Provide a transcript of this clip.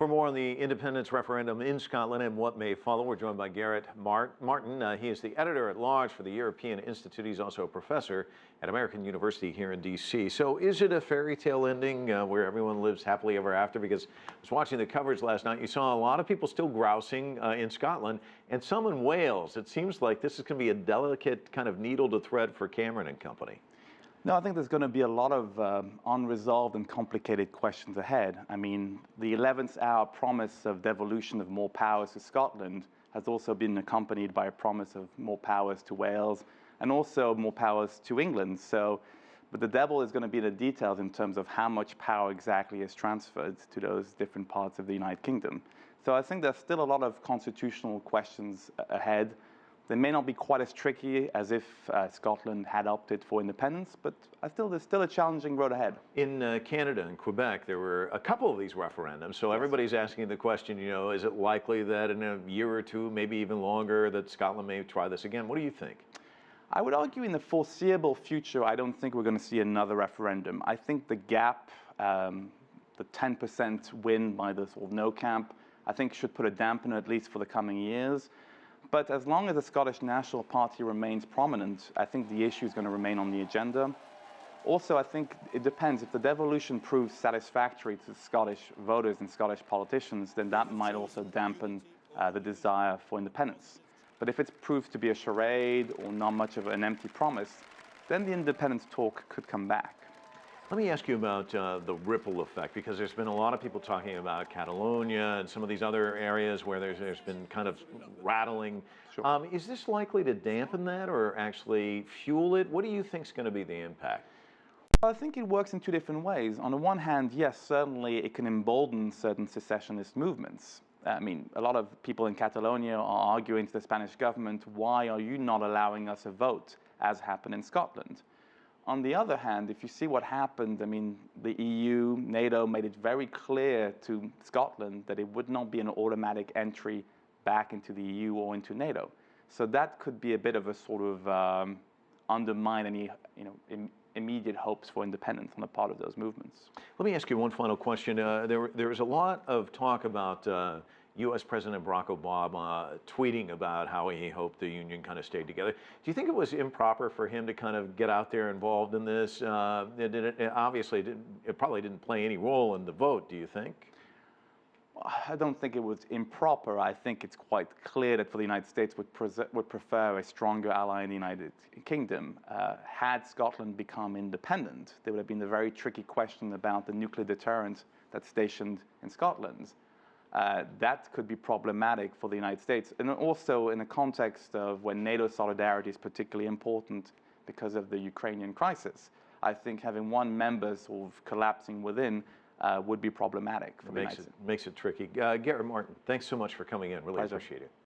For more on the independence referendum in Scotland and what may follow, we're joined by Garret Martin. He is the editor-at-large for the European Institute. He's also a professor at American University here in D.C. So is it a fairy tale ending where everyone lives happily ever after? Because I was watching the coverage last night. You saw a lot of people still grousing in Scotland and some in Wales. It seems like this is going to be a delicate kind of needle to thread for Cameron and company. No, I think there's going to be a lot of unresolved and complicated questions ahead. I mean, the 11th hour promise of devolution of more powers to Scotland has also been accompanied by a promise of more powers to Wales and also more powers to England. But the devil is going to be the details in terms of how much power exactly is transferred to those different parts of the United Kingdom. So I think there's still a lot of constitutional questions ahead. They may not be quite as tricky as if Scotland had opted for independence, but there's still a challenging road ahead. In Canada and Quebec, there were a couple of these referendums, so everybody's asking the question, is it likely that in a year or two, maybe even longer, that Scotland may try this again? What do you think? I would argue in the foreseeable future, I don't think we're going to see another referendum. I think the gap, the 10% win by the sort of no camp, I think should put a dampener at least for the coming years. But as long as the Scottish National Party remains prominent, I think the issue is going to remain on the agenda. Also, I think it depends. If the devolution proves satisfactory to Scottish voters and Scottish politicians, then that might also dampen the desire for independence. But if it proves to be a charade or not much of an empty promise, then the independence talk could come back. Let me ask you about the ripple effect, because there's been a lot of people talking about Catalonia and some of these other areas where there's been kind of rattling. Sure. Is this likely to dampen that or actually fuel it? What do you think is going to be the impact? Well, I think it works in two different ways. On the one hand, yes, certainly it can embolden certain secessionist movements. I mean, a lot of people in Catalonia are arguing to the Spanish government, why are you not allowing us a vote, as happened in Scotland? On the other hand, if you see what happened, I mean, the EU, NATO made it very clear to Scotland that it would not be an automatic entry back into the EU or into NATO. So that could be a bit of a sort of undermine any immediate hopes for independence on the part of those movements. Let me ask you one final question. There was a lot of talk about U.S. President Barack Obama tweeting about how he hoped the union kind of stayed together. Do you think it was improper for him to kind of get out there involved in this? Obviously, it probably didn't play any role in the vote, do you think? I don't think it was improper. I think it's quite clear that for the United States would prefer a stronger ally in the United Kingdom. Had Scotland become independent, there would have been a very tricky question about the nuclear deterrent that's stationed in Scotland. That could be problematic for the United States. And also in the context of when NATO solidarity is particularly important because of the Ukrainian crisis, I think having one member sort of collapsing within would be problematic for the United States. Makes it tricky. Garret Martin, thanks so much for coming in. Really appreciate it.